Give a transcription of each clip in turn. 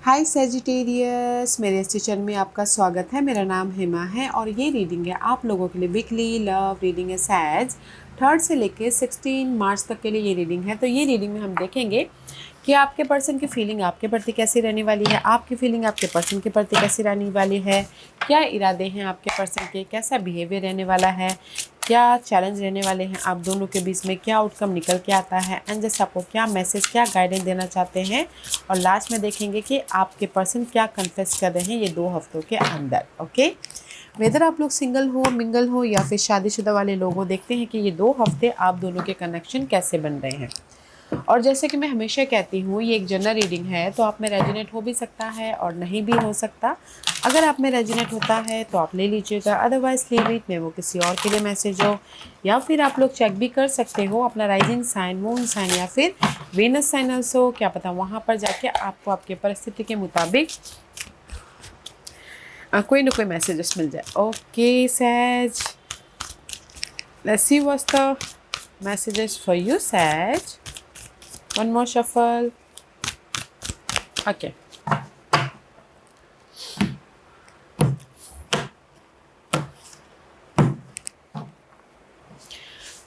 हाय Sagittarius, मेरे इस kitchen में आपका स्वागत है। मेरा नाम हेमा है और ये रीडिंग है आप लोगों के लिए वीकली लव रीडिंग है। सैज 3 से लेके 16 मार्च तक के लिए ये रीडिंग है। तो ये रीडिंग में हम देखेंगे कि आपके पर्सन की फीलिंग आपके प्रति कैसी रहने वाली है, आपकी फीलिंग आपके पर्सन के प्रति कैसी रहने वाली है, क्या इरादे हैं आपके पर्सन के, कैसा बिहेवियर रहने वाला है, क्या चैलेंज रहने वाले हैं आप दोनों के बीच में, क्या आउटकम निकल के आता है, एंजल्स आपको क्या मैसेज, क्या गाइडेंस देना चाहते हैं। और लास्ट में देखेंगे कि आपके पर्सन क्या कन्फेस कर रहे हैं ये 2 हफ्तों के अंदर। ओके, वेदर आप लोग सिंगल हो, मिंगल हो या फिर शादीशुदा वाले लोग हो, देखते हैं कि ये 2 हफ्ते आप दोनों के कनेक्शन कैसे बन रहे हैं। और जैसे कि मैं हमेशा कहती हूँ, ये एक जनरल रीडिंग है, तो आप में रेजोनेट हो भी सकता है और नहीं भी हो सकता। अगर आप में रेजोनेट होता है तो आप ले लीजिएगा, अदरवाइज लीव इट में वो किसी और के लिए मैसेज हो। या फिर आप लोग चेक भी कर सकते हो अपना राइजिंग साइन, मून साइन या फिर वीनस साइन हो, क्या पता वहाँ पर जाके आपको आपके परिस्थिति के मुताबिक कोई ना कोई मैसेजेस मिल जाए। ओके सैज, let's see what's the messages for you, Sag. One more shuffle. Okay.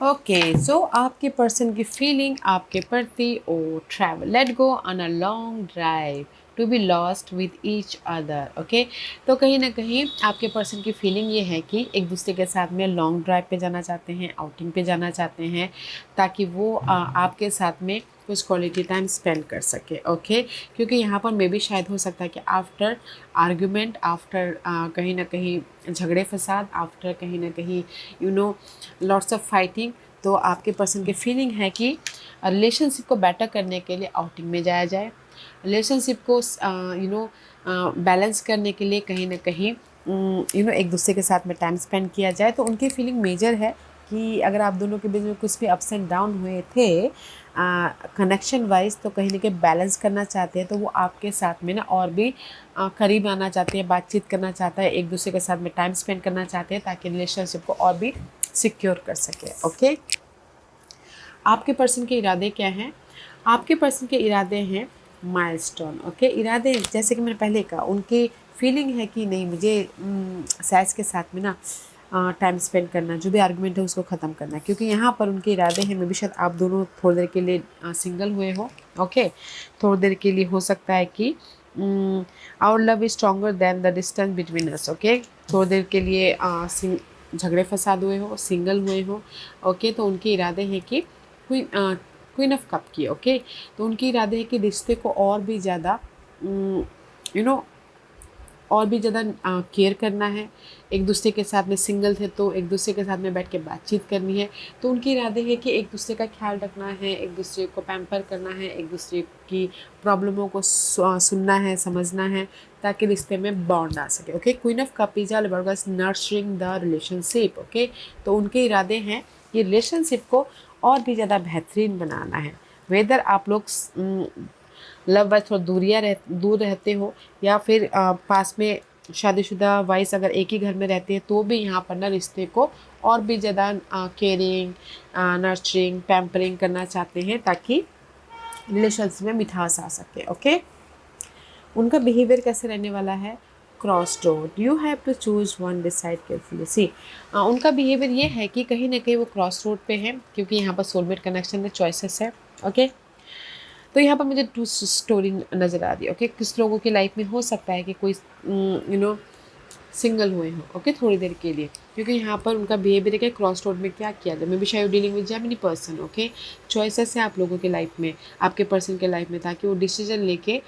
Okay so आपके पर्सन की फीलिंग आपके प्रति, oh travel, let go on a long drive to be lost with each other. Okay, तो कहीं ना कहीं आपके person की फीलिंग ये है कि एक दूसरे के साथ में लॉन्ग ड्राइव पे जाना चाहते हैं, आउटिंग पे जाना चाहते हैं, ताकि वो आपके साथ में कुछ क्वालिटी टाइम स्पेंड कर सके। ओके, क्योंकि यहाँ पर मे भी शायद हो सकता है कि आफ्टर आर्ग्यूमेंट, आफ्टर कहीं ना कहीं झगड़े फसाद, आफ्टर कहीं ना कहीं लॉट्स ऑफ फाइटिंग, तो आपके पर्सन की फीलिंग है कि रिलेशनशिप को बेटर करने के लिए आउटिंग में जाया जाए, रिलेशनशिप को बैलेंस करने के लिए कहीं ना कहीं एक दूसरे के साथ में टाइम स्पेंड किया जाए। तो उनकी फीलिंग मेजर है कि अगर आप दोनों के बीच में कुछ भी अप्स एंड डाउन हुए थे कनेक्शन वाइज, तो कहीं ना कहीं बैलेंस करना चाहते हैं। तो वो आपके साथ में ना और भी करीब आना चाहते हैं, बातचीत करना चाहता है, एक दूसरे के साथ में टाइम स्पेंड करना चाहते हैं, ताकि रिलेशनशिप को और भी सिक्योर कर सके। ओके, आपके पर्सन के इरादे क्या हैं? आपके पर्सन के इरादे हैं माइलस्टोन। ओके, इरादे जैसे कि मैंने पहले कहा, उनकी फीलिंग है कि नहीं, मुझे सैज के साथ में ना टाइम स्पेंड करना, जो भी आर्गुमेंट है उसको ख़त्म करना है। क्योंकि यहाँ पर उनके इरादे हैं, मे भी शायद आप दोनों थोड़ी देर के लिए सिंगल हुए हो। ओके, थोड़ी देर के लिए हो सकता है कि our love is stronger than the distance between us. Okay, थोड़ी देर के लिए झगड़े फसाद हुए हो, सिंगल हुए हो। ओके, तो उनके इरादे हैं कि क्वीन ऑफ कप की। ओके, तो उनके इरादे हैं कि रिश्ते को और भी ज़्यादा और भी ज़्यादा केयर करना है। एक दूसरे के साथ में सिंगल थे तो एक दूसरे के साथ में बैठ के बातचीत करनी है। तो उनके इरादे हैं कि एक दूसरे का ख्याल रखना है, एक दूसरे को पैम्पर करना है, एक दूसरे की प्रॉब्लमों को सुनना है, समझना है, ताकि रिश्ते में बॉन्ड आ सके। Okay, queen of cup is all about nurturing the relationship. Okay, तो उनके इरादे हैं कि रिलेशनशिप को और भी ज़्यादा बेहतरीन बनाना है। वेदर आप लोग लव वाइज थोड़ा दूर रहते हो, या फिर पास में शादीशुदा वाइस अगर एक ही घर में रहते हैं, तो भी यहाँ पर ना रिश्ते को और भी ज़्यादा केयरिंग, नर्चरिंग, पैम्परिंग करना चाहते हैं, ताकि रिलेशनशिप में मिठास आ सके। ओके, उनका बिहेवियर कैसे रहने वाला है? Cross road, you have to choose one, decide carefully. See, उनका बिहेवियर ये है कि कहीं ना कहीं वो क्रॉस रोड पे है, क्योंकि यहाँ पर सोलमेट कनेक्शन में चॉइसेस है। ओके, तो यहाँ पर मुझे 2 स्टोरी नज़र आ रही है। ओके, किस लोगों की लाइफ में हो सकता है कि कोई सिंगल हुए हो, ओके, थोड़ी देर के लिए, क्योंकि यहाँ पर उनका बिहेवियर है क्रॉस रोड में क्या किया जाए। मे बी शायद dealing with Gemini person. Okay, choices है आप लोगों के लाइफ में, आपके पर्सन के लाइफ में, ताकि वो डिसीजन लेके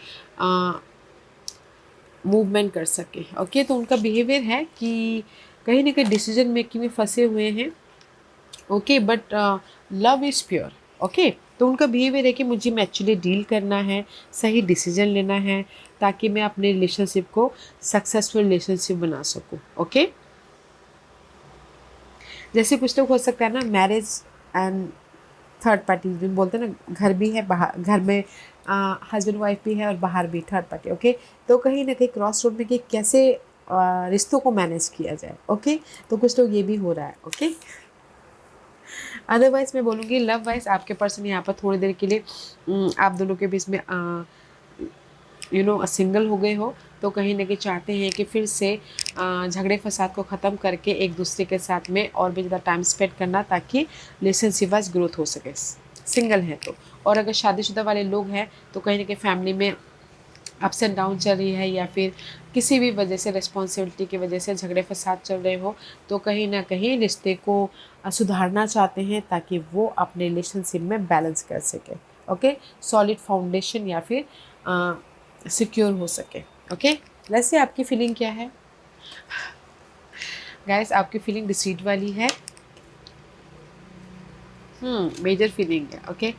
मूवमेंट कर सके। ओके, तो उनका बिहेवियर है कि कहीं ना कहीं डिसीजन मेकिंग में फंसे हुए हैं। Okay, but love is pure. Okay, तो उनका बिहेवियर है कि मुझे एक्चुअली डील करना है, सही डिसीजन लेना है, ताकि मैं अपने रिलेशनशिप को सक्सेसफुल रिलेशनशिप बना सकूं। ओके, जैसे कुछ लोग हो सकता है ना, मैरिज एंड थर्ड पार्टी जो बोलते हैं ना, घर भी है, बाहर घर में हस्बैंड वाइफ भी है और बाहर भी थर्ड पार्टी। ओके, तो कहीं ना कहीं क्रॉस रोड में कि कैसे रिश्तों को मैनेज किया जाए। ओके, तो कुछ लोग ये भी हो रहा है। ओके, अदरवाइज मैं बोलूँगी लव वाइज आपके पर्सन यहाँ पर थोड़ी देर के लिए आप दोनों के बीच में सिंगल हो गए हो तो कहीं ना कहीं चाहते हैं कि फिर से झगड़े फसाद को ख़त्म करके एक दूसरे के साथ में और भी ज़्यादा टाइम स्पेंड करना, ताकि रिलेशनशिप वाइज ग्रोथ हो सके सिंगल है तो। और अगर शादीशुदा वाले लोग हैं तो कहीं ना कहीं फैमिली में अप्स एंड डाउन चल रही है, या फिर किसी भी वजह से रिस्पॉन्सिबिलिटी की वजह से झगड़े फसाद चल रहे हो, तो कहीं ना कहीं रिश्ते को सुधारना चाहते हैं ताकि वो अपने रिलेशनशिप में बैलेंस कर सके। ओके, सॉलिड फाउंडेशन या फिर सिक्योर हो सके। ओके, वैसे आपकी फीलिंग क्या है गाइस? आपकी फीलिंग डिसीट वाली है, मेजर फीलिंग है। ओके,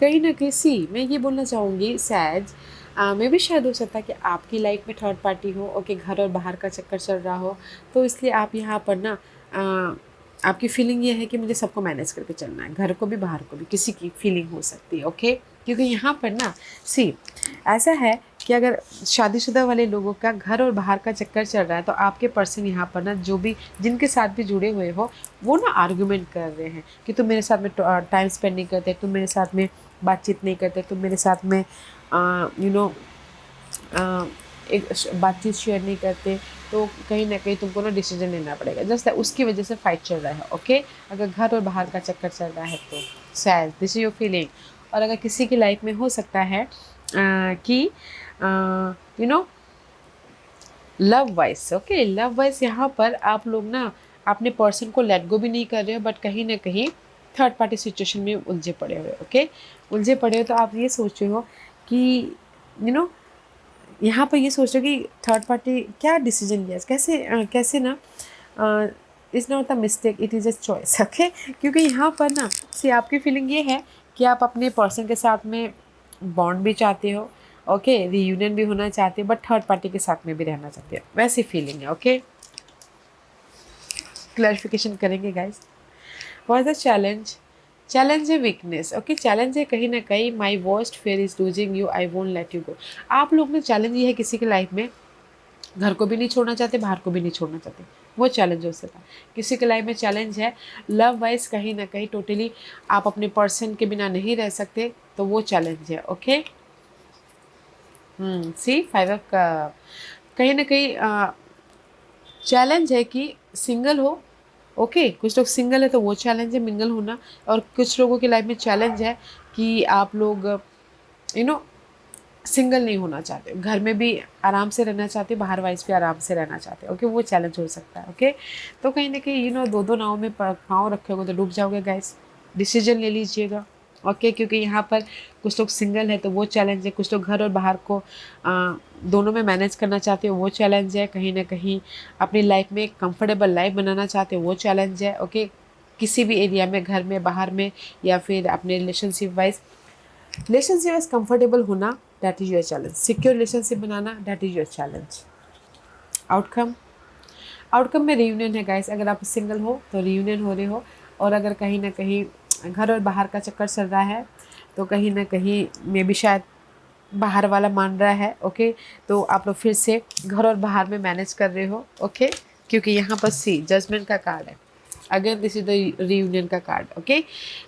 कहीं ना कहीं सी मैं ये बोलना चाहूँगी सैज मैं भी शायद हो सकता है कि आपकी लाइफ में थर्ड पार्टी हो, ओके, घर और बाहर का चक्कर चल रहा हो, तो इसलिए आप यहाँ पर ना आपकी फीलिंग ये है कि मुझे सबको मैनेज करके चलना है, घर को भी बाहर को भी, किसी की फीलिंग हो सकती है। ओके, क्योंकि यहाँ पर ना सी ऐसा है कि अगर शादीशुदा वाले लोगों का घर और बाहर का चक्कर चल रहा है, तो आपके पर्सन यहाँ पर ना जो भी जिनके साथ भी जुड़े हुए हो, वो ना आर्गुमेंट कर रहे हैं कि तुम मेरे साथ में टाइम स्पेंड नहीं करते, तुम मेरे साथ में बातचीत नहीं करते, तुम मेरे साथ में एक बातचीत शेयर नहीं करते, तो कहीं ना कहीं तुमको ना डिसीजन लेना पड़ेगा। जस्ट उसकी वजह से फाइट चल रहा है। ओके, अगर घर और बाहर का चक्कर चल रहा है तो sad this is your feeling. और अगर किसी की लाइफ में हो सकता है कि love wise, okay, love wise यहाँ पर आप लोग ना अपने पर्सन को लेट गो भी नहीं कर रहे हो, बट कहीं ना कहीं थर्ड पार्टी सिचुएशन में उलझे पड़े हुए। ओके, उलझे पड़े हो तो आप ये सोच रहे हो कि यहाँ पर ये सोच रहे हो कि थर्ड पार्टी क्या डिसीजन लिया, कैसे ना is not a mistake, it is a choice. Okay, क्योंकि यहाँ पर ना सी आपकी फीलिंग ये है कि आप अपने पर्सन के साथ में बॉन्ड भी चाहते हो, ओके, रीयूनियन भी होना चाहते हो, बट थर्ड पार्टी के साथ में भी रहना चाहते हो, वैसी फीलिंग है। ओके, क्लैरिफिकेशन करेंगे guys. What is the challenge? Challenge है वीकनेस। ओके, चैलेंज है कहीं ना कहीं माई worst fair is losing you, I won't let you go. आप लोग ने चैलेंज ये है किसी की लाइफ में घर को भी नहीं छोड़ना चाहते, बाहर को भी नहीं छोड़ना चाहते, वो चैलेंज हो सकता है। किसी के लाइफ में चैलेंज है लव वाइज कहीं ना कहीं टोटली आप अपने पर्सन के बिना नहीं रह सकते, तो वो चैलेंज है। ओके, सी फाइव ऑफ कहीं ना कहीं चैलेंज है कि सिंगल हो। ओके, कुछ लोग सिंगल है तो वो चैलेंज है मिंगल होना, और कुछ लोगों की लाइफ में चैलेंज है कि आप लोग सिंगल नहीं होना चाहते, घर में भी आराम से रहना चाहते, बाहर वाइज भी आराम से रहना चाहते। ओके, वो चैलेंज हो सकता है। ओके, तो कहीं ना कहीं दो दो नाव में पाँव रखे होगे तो डूब जाओगे गाइस, डिसीजन ले लीजिएगा। ओके, क्योंकि यहाँ पर कुछ लोग सिंगल है तो वो चैलेंज है, कुछ लोग घर और बाहर को दोनों में मैनेज करना चाहते हो, वो चैलेंज है, कहीं ना कहीं अपनी लाइफ में कंफर्टेबल लाइफ बनाना चाहते हो, वो चैलेंज है। ओके, किसी भी एरिया में, घर में, बाहर में, या फिर अपने रिलेशनशिप वाइज कंफर्टेबल होना, that is your challenge. Secure relationship बनाना, that is your challenge. Outcome में रियूनियन है गाइस। अगर आप सिंगल हो तो रियूनियन हो रहे हो, और अगर कहीं ना कहीं घर और बाहर का चक्कर चल रहा है तो कहीं ना कहीं मे भी शायद बाहर वाला मान रहा है। ओके, तो आप लोग फिर से घर और बाहर में मैनेज कर रहे हो। ओके, क्योंकि यहाँ पर सी जजमेंट का कार्ड है, again this is the reunion का कार्ड। ओके,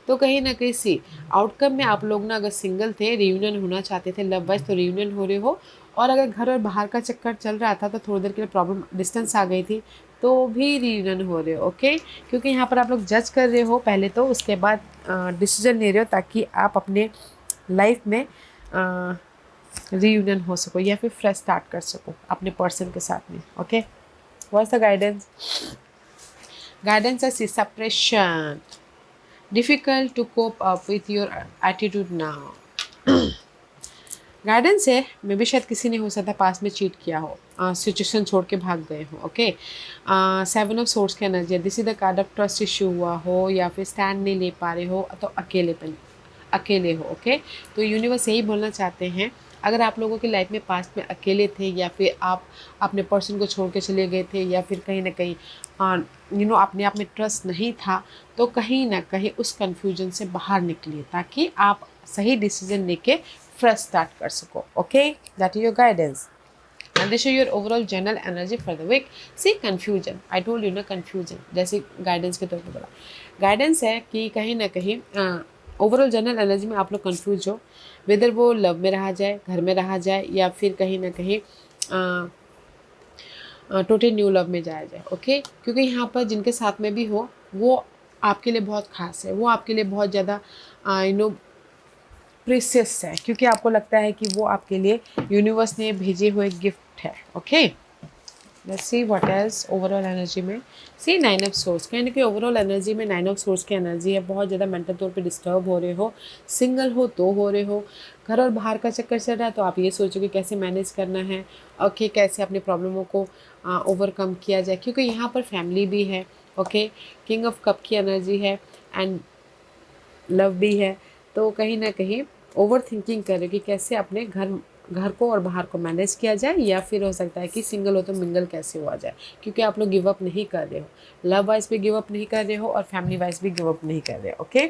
तो कहीं ना कहीं सी आउटकम में आप लोग ना अगर सिंगल थे, रियूनियन होना चाहते थे लव वाइज, तो रियूनियन हो रहे हो, और अगर घर और बाहर का चक्कर चल रहा था तो थोड़ी देर के लिए प्रॉब्लम डिस्टेंस आ गई थी, तो भी रियूनियन हो रहे हो। ओके, क्योंकि यहाँ पर आप लोग जज कर रहे हो पहले, तो उसके बाद डिसीजन ले रहे हो ताकि आप अपने लाइफ में रियूनियन हो सको या फिर फ्रेश स्टार्ट कर सको अपने पर्सन के साथ में। Okay, what's the guidance? Guidance is suppression. Difficult to cope up with your attitude now. Guidance है मे भी शायद किसी ने हो सकता है पास में चीट किया हो, सिचुएशन छोड़ के भाग गए हो। ओके, 7 ऑफ सोर्स की energy, this is the card of trust issue हुआ हो, या फिर स्टैंड नहीं ले पा रहे हो, तो अकेले हो। ओके, तो यूनिवर्स यही बोलना चाहते हैं, अगर आप लोगों की लाइफ में पास्ट में अकेले थे, या फिर आप अपने पर्सन को छोड़ के चले गए थे, या फिर कहीं ना कहीं अपने आप में ट्रस्ट नहीं था, तो कहीं ना कहीं उस कन्फ्यूजन से बाहर निकलिए ताकि आप सही डिसीजन लेके फ्रेश स्टार्ट कर सको। Okay, that is your guidance and this is your overall general energy for the week. See confusion, I told you ना confusion, जैसे गाइडेंस के तौर पर बोला, गाइडेंस है कि कहीं ना कहीं ओवरऑल जनरल एनर्जी में आप लोग कंफ्यूज हो, वेदर वो लव में रहा जाए, घर में रहा जाए, या फिर कहीं ना कहीं टोटल न्यू लव में जाया जाए। ओके, क्योंकि यहाँ पर जिनके साथ में भी हो वो आपके लिए बहुत खास है, वो आपके लिए बहुत ज़्यादा प्रीसियस है, क्योंकि आपको लगता है कि वो आपके लिए यूनिवर्स ने भेजे हुए गिफ्ट है। Okay, let's see what else overall energy में। सी 9 ऑफ सोर्स, कहीं ना कहीं ओवरऑल एनर्जी में 9 ऑफ सोर्स की एनर्जी है। बहुत ज़्यादा मेंटल तौर पे डिस्टर्ब हो रहे हो, सिंगल हो तो हो रहे हो, घर और बाहर का चक्कर चल रहा है, तो आप ये सोचोगे कैसे मैनेज करना है। ओके, कैसे अपने प्रॉब्लमों को ओवरकम किया जाए, क्योंकि यहाँ पर फैमिली भी है। ओके, किंग ऑफ कप की एनर्जी है एंड लव भी है। तो कहीं ना कहीं ओवर थिंकिंग करें कि कैसे अपने घर को और बाहर को मैनेज किया जाए, या फिर हो सकता है कि सिंगल हो तो मिंगल कैसे हुआ जाए, क्योंकि आप लोग गिव अप नहीं कर रहे हो, लव वाइज भी गिव अप नहीं कर रहे हो और फैमिली वाइज भी गिव अप नहीं कर रहे हो। ओके,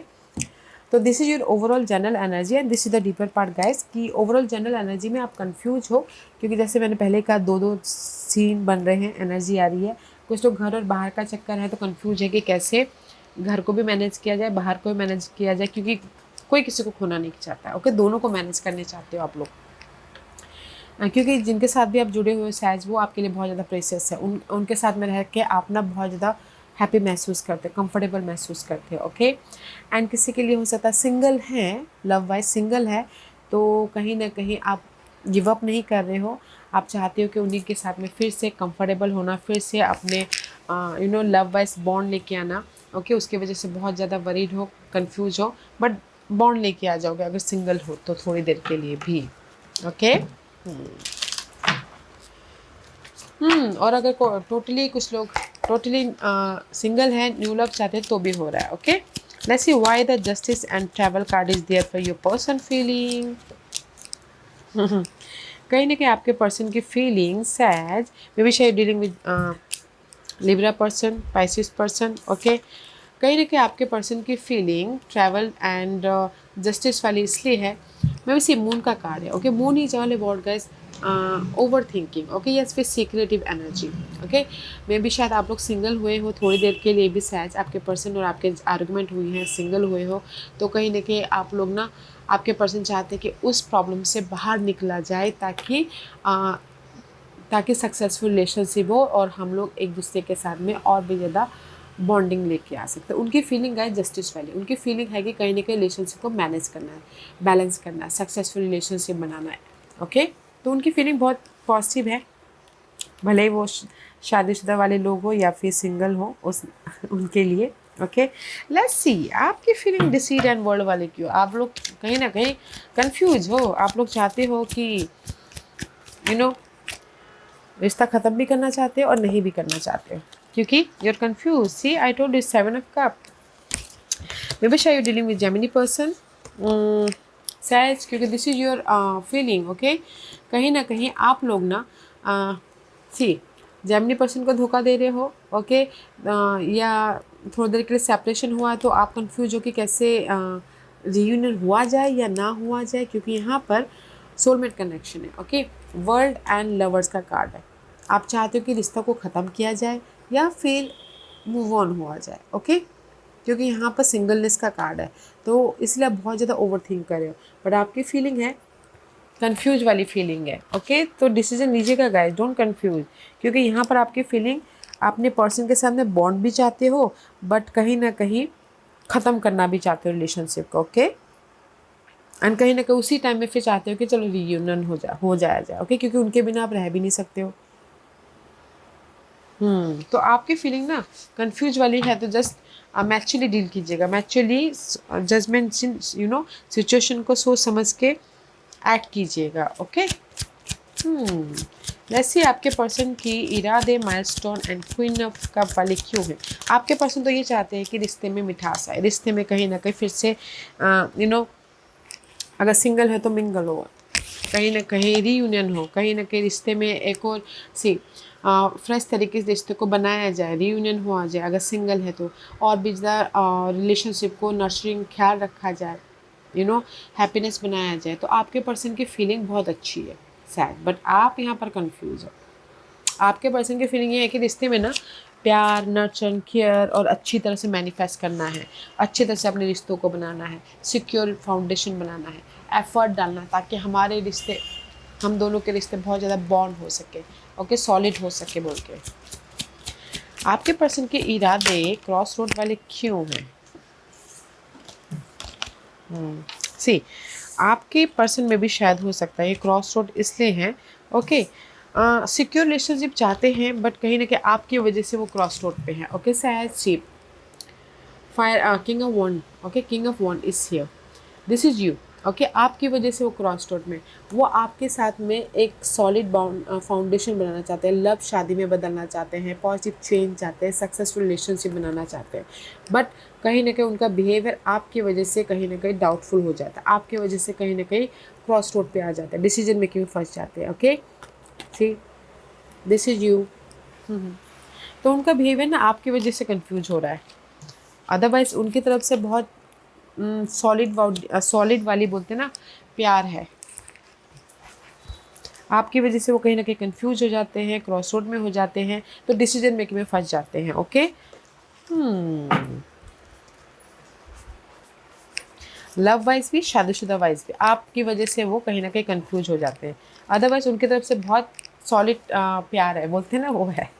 तो this is your overall general energy and this is the deeper part guys, कि ओवरऑल जनरल एनर्जी में आप कंफ्यूज हो, क्योंकि जैसे मैंने पहले कहा दो दो सीन बन रहे हैं, एनर्जी आ रही है। कुछ लोग घर और बाहर का चक्कर है तो कंफ्यूज है कि कैसे घर को भी मैनेज किया जाए, बाहर को भी मैनेज किया जाए, क्योंकि कोई किसी को खोना नहीं चाहता है। ओके, दोनों को मैनेज करने चाहते हो आप लोग, क्योंकि जिनके साथ भी आप जुड़े हुए हो शायद वो आपके लिए बहुत ज़्यादा प्रेशियस है। उनके साथ में रह के आप ना बहुत ज़्यादा हैप्पी महसूस करते, कंफर्टेबल महसूस करते हैं। ओके, एंड किसी के लिए हो सकता है सिंगल है, लव वाइज सिंगल है, तो कहीं ना कहीं आप गिव अप नहीं कर रहे हो, आप चाहते हो कि उन्हीं के साथ में फिर से कंफर्टेबल होना, फिर से अपने लव वाइज बॉन्ड लेके आना। ओके, उसकी वजह से बहुत ज़्यादा वरीड हो, कंफ्यूज हो, बट बॉन्ड लेके आ जाओगे अगर सिंगल हो तो थोड़ी देर के लिए भी। ओके, और अगर टोटली कुछ लोग टोटली सिंगल है, न्यू लव चाहते हैं तो भी हो रहा है। Okay, let's see why the justice and travel card is there for your person feeling. कहीं ना कहीं आपके पर्सन की फीलिंग सैज, मे बी शायद dealing with Libra person, Pisces person. Okay, कहीं ना कहीं आपके पर्सन की फीलिंग ट्रैवल एंड जस्टिस वाली इसलिए है, मैं सी मून का कार्ड है। Okay, moon is all about guys overthinking. Okay, yes, फिर secretive energy. Okay, maybe शायद आप लोग सिंगल हुए हो थोड़ी देर के लिए भी, शायद आपके पर्सन और आपके आर्गूमेंट हुई हैं, सिंगल हुए हो, तो कहीं ना कहीं आप लोग ना, आपके पर्सन चाहते हैं कि उस प्रॉब्लम से बाहर निकला जाए, ताकि सक्सेसफुल रिलेशनशिप हो और हम लोग एक दूसरे के साथ में और भी ज़्यादा बॉन्डिंग लेके आ सकते हैं। उनकी फीलिंग है जस्टिस वाली, उनकी फीलिंग है कि कहीं ना कहीं रिलेशनशिप को मैनेज करना है, बैलेंस करना है, सक्सेसफुल रिलेशनशिप बनाना है। ओके, तो उनकी फीलिंग बहुत पॉजिटिव है, भले ही वो शादीशुदा वाले लोग हो या फिर सिंगल हो, उस उनके लिए। ओके, लेट्स सी आपकी फीलिंग डिसीड एंड वर्ल्ड वाले क्यों। आप लोग कहीं ना कहीं कंफ्यूज हो, आप लोग चाहते हो कि रिश्ता ख़त्म भी करना चाहते हो और नहीं भी करना चाहते हो, क्योंकि you are confuse. See I told you 7 of cup, maybe शायद you dealing with Gemini person, सैज, क्योंकि this is your feeling. Okay, कहीं ना कहीं आप लोग ना सी जेमिनी पर्सन को धोखा दे रहे हो। ओके, या थोड़ी देर के लिए सेपरेशन हुआ तो आप कंफ्यूज हो कि कैसे रियूनियन हुआ जाए या ना हुआ जाए, क्योंकि यहाँ पर सोलमेट कनेक्शन है। ओके, वर्ल्ड एंड लवर्स का कार्ड है, आप चाहते हो कि रिश्ता को ख़त्म किया जाए या फिर मूव ऑन हुआ जाए। ओके, क्योंकि यहाँ पर सिंगलनेस का कार्ड है, तो इसलिए आप बहुत ज़्यादा ओवर थिंक कर रहे हो, बट आपकी फीलिंग है कंफ्यूज वाली फीलिंग है। ओके, तो डिसीजन लीजिएगा गाइस, डोंट कंफ्यूज, क्योंकि यहाँ पर आपकी फीलिंग अपने पर्सन के साथ में बॉन्ड भी चाहते हो, बट कहीं ना कहीं ख़त्म करना भी चाहते हो रिलेशनशिप को। ओके, एंड कहीं ना कहीं उसी टाइम में फिर चाहते हो कि चलो रियूनियन हो जाया जाए। ओके, क्योंकि उनके बिना आप रह भी नहीं सकते हो। तो आपकी फीलिंग ना कंफ्यूज वाली है, तो जस्ट मैच्योरली डील कीजिएगा, मैच्योरली जजमेंट सिचुएशन को सोच समझ के एक्ट कीजिएगा। ओके, लेट्स सी आपके पर्सन की इरादे, milestone and queen of cup वाले क्यों हैं। आपके पर्सन तो ये चाहते हैं कि रिश्ते में मिठास आए, रिश्ते में कहीं ना कहीं फिर से अगर सिंगल है तो मिंगल हो, कहीं ना कहीं रीयूनियन हो, कहीं ना कहीं रिश्ते में एक और फ्रेश तरीके से रिश्ते को बनाया जाए, रीयूनियन हुआ जाए अगर सिंगल है तो, और भी ज़्यादा रिलेशनशिप को नर्चरिंग ख्याल रखा जाए, हैप्पीनेस बनाया जाए। तो आपके पर्सन की फीलिंग बहुत अच्छी है शायद, बट आप यहाँ पर कंफ्यूज हो। आपके पर्सन की फीलिंग ये है कि रिश्ते में ना प्यार, नर्चर, केयर और अच्छी तरह से मैनिफेस्ट करना है, अच्छी तरह से अपने रिश्तों को बनाना है, सिक्योर फाउंडेशन बनाना है, एफर्ट डालना है ताकि हमारे रिश्ते, हम दोनों के रिश्ते बहुत ज़्यादा बॉन्ड हो सके, ओके, सॉलिड हो सके बोल के। आपके पर्सन के इरादे क्रॉस रोड वाले क्यों हैं? सी, आपके पर्सन में भी शायद हो सकता है ये क्रॉस रोड इसलिए हैं, ओके, सिक्योर रिलेशनशिप चाहते हैं बट कहीं ना कहीं आपकी वजह से वो क्रॉस रोड पे हैं, ओके। शायद ship, fire, king of one, okay, king of one is here, this is you, okay. आपकी वजह से वो क्रॉस रोड में, वो आपके साथ में एक सॉलिड फाउंडेशन बनाना चाहते हैं, लव शादी में बदलना चाहते हैं, पॉजिटिव चेंज चाहते हैं, सक्सेसफुल रिलेशनशिप बनाना चाहते हैं, बट कहीं ना कहीं उनका बिहेवियर आपकी वजह से कहीं ना कहीं डाउटफुल हो जाता है, आपकी वजह से कहीं ना कहीं क्रॉस रोड पे आ जाता है, डिसीजन मेकिंग में फंस जाते हैं, okay. See, this is you. तो उनका बिहेवियर ना आपकी वजह से कंफ्यूज हो रहा है, अदरवाइज उनकी तरफ से बहुत सॉलिड वाली बोलते हैं ना प्यार है, आपकी वजह से वो कहीं ना कहीं कंफ्यूज हो जाते हैं, क्रॉस रोड में हो जाते हैं, तो डिसीजन मेकिंग में फंस जाते हैं, ओके। लव वाइज भी, शादीशुदा वाइज भी, आपकी वजह से वो कहीं ना कहीं कंफ्यूज हो जाते हैं, अदरवाइज उनकी तरफ से बहुत सॉलिड प्यार है बोलते हैं ना, वो है।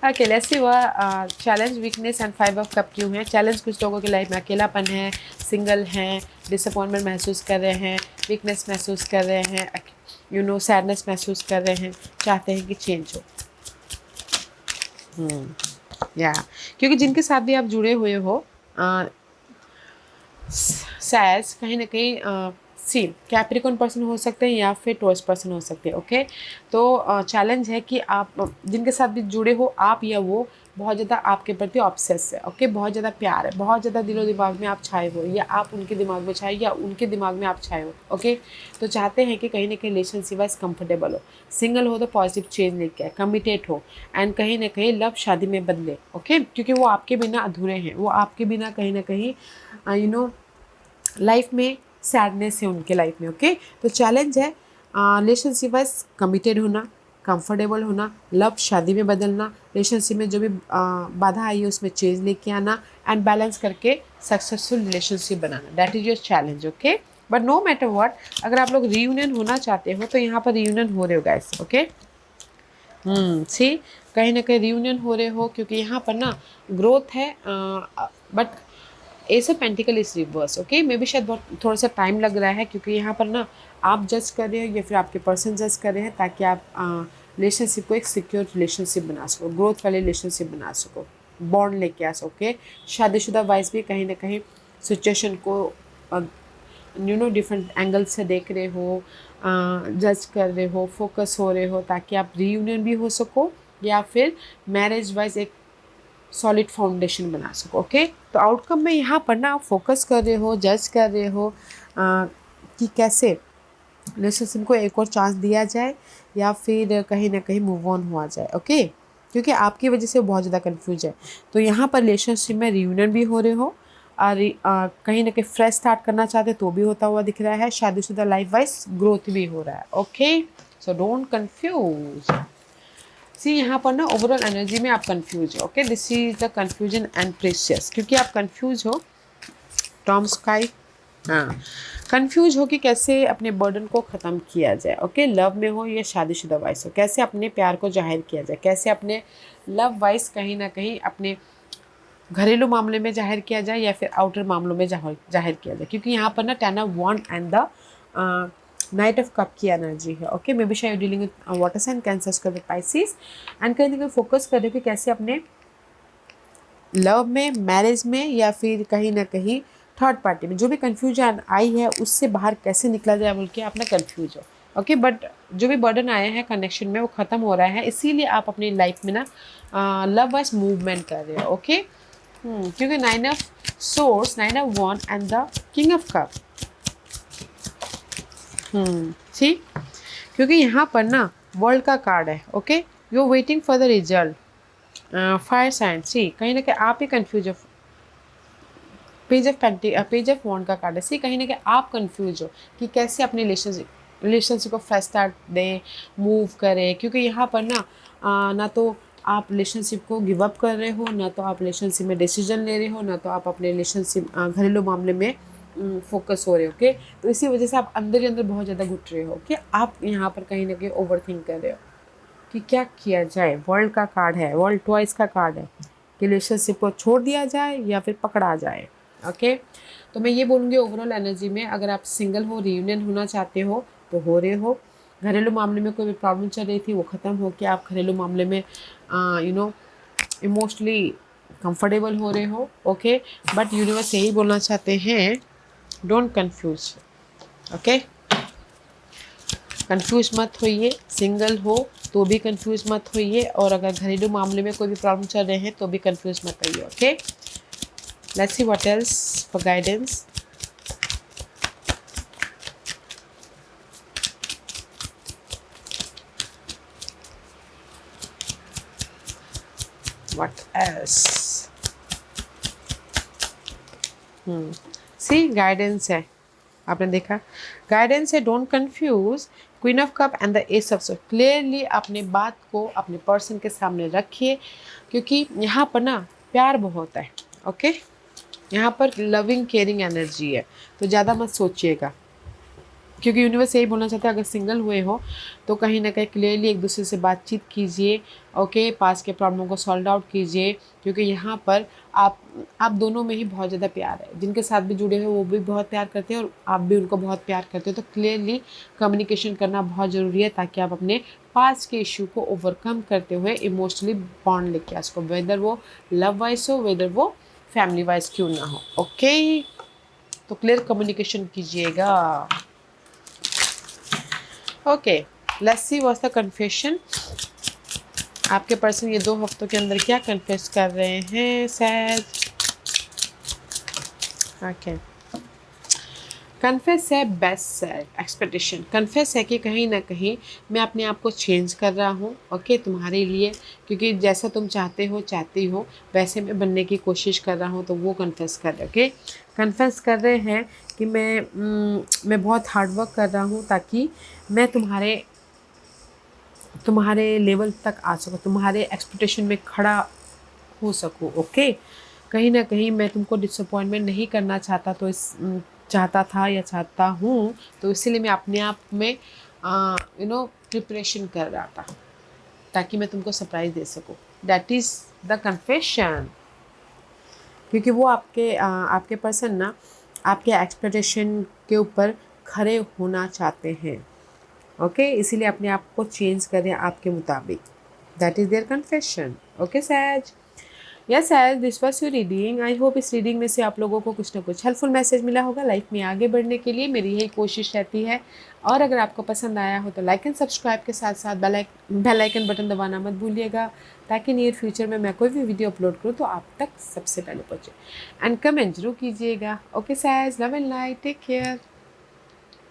ओके, लेट्स सी वह challenge, weakness and 5 of cup क्यों है? चैलेंज कुछ लोगों की लाइफ में अकेलापन है, सिंगल हैं, डिसअपॉइंटमेंट महसूस कर रहे हैं, वीकनेस महसूस कर रहे हैं, सैडनेस महसूस कर रहे हैं, चाहते हैं कि चेंज हो। या क्योंकि जिनके साथ भी आप जुड़े हुए हो, शायद कहीं ना कहीं सी कैप्रिकॉन पर्सन हो सकते हैं या फिर टॉरस पर्सन हो सकते हैं, ओके। तो चैलेंज है कि आप जिनके साथ भी जुड़े हो, आप या वो बहुत ज़्यादा आपके प्रति ऑब्सेस है, ओके, बहुत ज़्यादा प्यार है, बहुत ज़्यादा दिलो दिमाग में आप छाए हो, या आप उनके दिमाग में छाए या उनके दिमाग में आप छाए हो, ओके। तो चाहते हैं कि कहीं ना कहीं रिलेशनशिप वाइज कंफर्टेबल हो, सिंगल हो तो पॉजिटिव चेंज लेके आए, कमिटेड हो, एंड कहीं ना कहीं लव शादी में बदले, ओके, क्योंकि वो आपके बिना अधूरे हैं, वो आपके बिना कहीं ना कहीं लाइफ में सैडनेस है उनके लाइफ में, ओके। तो चैलेंज है रिलेशनशिप वाइज कमिटेड होना, कंफर्टेबल होना, लव शादी में बदलना, रिलेशनशिप में जो भी बाधा आई है उसमें चेंज लेके आना, एंड बैलेंस करके सक्सेसफुल रिलेशनशिप बनाना, that is your challenge, okay. But no matter what, अगर आप लोग रीयूनियन होना चाहते हो तो यहाँ पर रीयूनियन हो रहे हो गाइस, ओके। सी, कहीं ना कहीं रीयूनियन हो रहे हो क्योंकि यहाँ पर ना ग्रोथ है, but ace of pentacle is reverse, okay. Maybe शायद बहुत थोड़ा सा टाइम लग रहा है क्योंकि यहाँ पर ना आप जज कर रहे हो या फिर आपके पर्सन जज कर रहे हैं ताकि आप रिलेशनशिप को एक सिक्योर रिलेशनशिप बना सको, ग्रोथ वाले रिलेशनशिप बना सको, बॉन्ड लेके आ सको। शादीशुदा वाइज भी कहीं ना कहीं सिचुएशन को डिफरेंट एंगल से देख रहे हो, जज कर रहे हो, फोकस हो रहे हो ताकि आप रीयूनियन भी हो सको या फिर मैरिज वाइज एक सॉलिड फाउंडेशन बना सको, ओके। तो आउटकम में यहाँ पर ना आप फोकस कर रहे हो, जज कर रहे हो कि कैसे रिलेशनशिप को एक और चांस दिया जाए या फिर कहीं ना कहीं मूव ऑन हुआ जाए, ओके, क्योंकि आपकी वजह से बहुत ज़्यादा कन्फ्यूज है। तो यहाँ पर रिलेशनशिप में रियूनियन भी हो रहे हो और कहीं ना कहीं फ्रेश स्टार्ट करना चाहते तो भी होता हुआ दिख रहा है, शादीशुदा लाइफ वाइज ग्रोथ भी हो रहा है, okay. So don't confuse. See, यहाँ पर ना ओवरऑल एनर्जी में आप कंफ्यूज हो, okay, this is the confusion and precious, क्योंकि आप कंफ्यूज हो, टॉम स्काई, हाँ, कंफ्यूज हो कि कैसे अपने बर्डन को ख़त्म किया जाए, ओके, लव में हो या शादीशुदा वाइज हो, कैसे अपने प्यार को जाहिर किया जाए, कैसे अपने लव वाइज कहीं ना कहीं अपने घरेलू मामले में जाहिर किया जाए या फिर आउटर मामलों में जाहिर किया जाए, क्योंकि यहाँ पर ना 10 of wand and the knight of cup की एनर्जी है, ओके। मे बी शायद dealing with water sign, cancer कर विद पाइसिस, एंड कहीं ना कहीं फोकस कर रहे हो कि कैसे अपने लव में, मैरिज में या फिर कहीं ना कहीं थर्ड पार्टी में जो भी कन्फ्यूजन आई है उससे बाहर कैसे निकला जाए बोल के आप ना कन्फ्यूज हो, ओके। बट जो भी बर्डन आया है कनेक्शन में वो ख़त्म हो रहा है, इसीलिए आप अपनी लाइफ में ना लव वाइज मूवमेंट कर रहे हो, ओके। क्योंकि 9 of swords, 9 of wand and the king of cup, ठीक, क्योंकि यहाँ पर ना वर्ल्ड का कार्ड है, okay, you are waiting for the result, fire sign, see, कहीं ना कहीं आप ही कंफ्यूज हो, पेज ऑफ वॉन्ड का कार्ड है, सी, कहीं ना कहीं आप कंफ्यूज हो कि कैसे अपने रिलेशनशिप को फ्रेश स्टार्ट दें, मूव करें, क्योंकि यहाँ पर ना ना तो आप रिलेशनशिप को गिव अप कर रहे हो, ना तो आप रिलेशनशिप में डिसीजन ले रहे हो, ना तो आप अपने रिलेशनशिप घरेलू मामले में फोकस हो रहे हो। ओके, तो इसी वजह से आप अंदर ही अंदर बहुत ज़्यादा घुट रहे हो कि आप यहाँ पर कहीं ना कहीं ओवर थिंक कर रहे हो कि क्या किया जाए। वर्ल्ड का कार्ड है, वर्ल्ड ट्वाइस का कार्ड है कि रिलेशनशिप को छोड़ दिया जाए या फिर पकड़ा जाए। ओके, तो मैं ये बोलूँगी ओवरऑल एनर्जी में, अगर आप सिंगल हो, रियूनियन होना चाहते हो तो हो रहे हो। घरेलू मामले में कोई भी प्रॉब्लम चल रही थी वो ख़त्म हो के आप घरेलू मामले में इमोशनली कंफर्टेबल हो रहे हो। ओके, बट यूनिवर्स यही बोलना चाहते हैं, डोंट कंफ्यूज। ओके, कंफ्यूज मत होइए। सिंगल हो तो भी कंफ्यूज मत होइए, और अगर घरेलू मामले में कोई भी प्रॉब्लम चल रहे हैं तो भी कंफ्यूज मत होइए। Okay, let's see what else for guidance. What else? See guidance है, आपने देखा गाइडेंस है, don't confuse. Queen of cup and the ace of sword. Clearly अपने बात को अपने पर्सन के सामने रखिए, क्योंकि यहाँ पर ना प्यार बहुत है। ओके, यहाँ पर लविंग केयरिंग एनर्जी है, तो ज़्यादा मत सोचिएगा, क्योंकि यूनिवर्स यही बोलना चाहता है अगर सिंगल हुए हो तो कहीं ना कहीं क्लियरली एक दूसरे से बातचीत कीजिए। ओके, पास के प्रॉब्लम को सॉल्व आउट कीजिए, क्योंकि यहाँ पर आप दोनों में ही बहुत ज़्यादा प्यार है। जिनके साथ भी जुड़े हो वो भी बहुत प्यार करते हैं और आप भी उनको बहुत प्यार करते हो। तो क्लियरली कम्युनिकेशन करना बहुत ज़रूरी है, ताकि आप अपने पास के इशू को ओवरकम करते हुए इमोशनली बॉन्ड लेके आ सको, वेदर वो लव वाइज हो, वेदर वो फैमिली वाइज क्यों ना हो। ओके, तो क्लियर कम्युनिकेशन कीजिएगा। Okay, let's see what's the confession. आपके पर्सन ये 2 हफ्तों के अंदर क्या कन्फेस कर रहे हैं सैज? ओके, कन्फेस है बेस्ट सेल्फ एक्सपेक्टेशन। कन्फेस है कि कहीं ना कहीं मैं अपने आप को चेंज कर रहा हूँ। ओके, तुम्हारे लिए, क्योंकि जैसा तुम चाहते हो चाहती हो वैसे मैं बनने की कोशिश कर रहा हूँ, तो वो कन्फेस कर रहे। ओके, कन्फेस कर रहे हैं कि मैं बहुत हार्ड वर्क कर रहा हूँ ताकि मैं तुम्हारे लेवल तक आ सकूँ, तुम्हारे एक्सपेक्टेशन में खड़ा हो सकूँ। ओके, कहीं ना कहीं मैं तुमको डिसअपॉइंटमेंट नहीं करना चाहता, तो चाहता था या चाहता हूँ, तो इसीलिए मैं अपने आप में प्रिपरेशन कर रहा था ताकि मैं तुमको सरप्राइज़ दे सकूँ। दैट इज़ द कन्फेशन, क्योंकि वो आपके पर्सन ना आपके एक्सपेक्टेशन के ऊपर खड़े होना चाहते हैं। ओके, इसीलिए अपने आप को चेंज करें आपके मुताबिक। That is their confession. Okay says, yes says, this was your reading. I hope इस रीडिंग में से आप लोगों को कुछ ना कुछ हेल्पफुल मैसेज मिला होगा। लाइफ में आगे बढ़ने के लिए मेरी यही कोशिश रहती है, और अगर आपको पसंद आया हो तो लाइक एंड सब्सक्राइब के साथ साथ बेल आइकन बटन दबाना मत भूलिएगा, ताकि नियर फ्यूचर में मैं कोई भी वीडियो अपलोड करूँ तो आप तक सबसे पहले पहुँचे। एंड कमेंट जरूर कीजिएगा। ओके सैज, love and light, take care.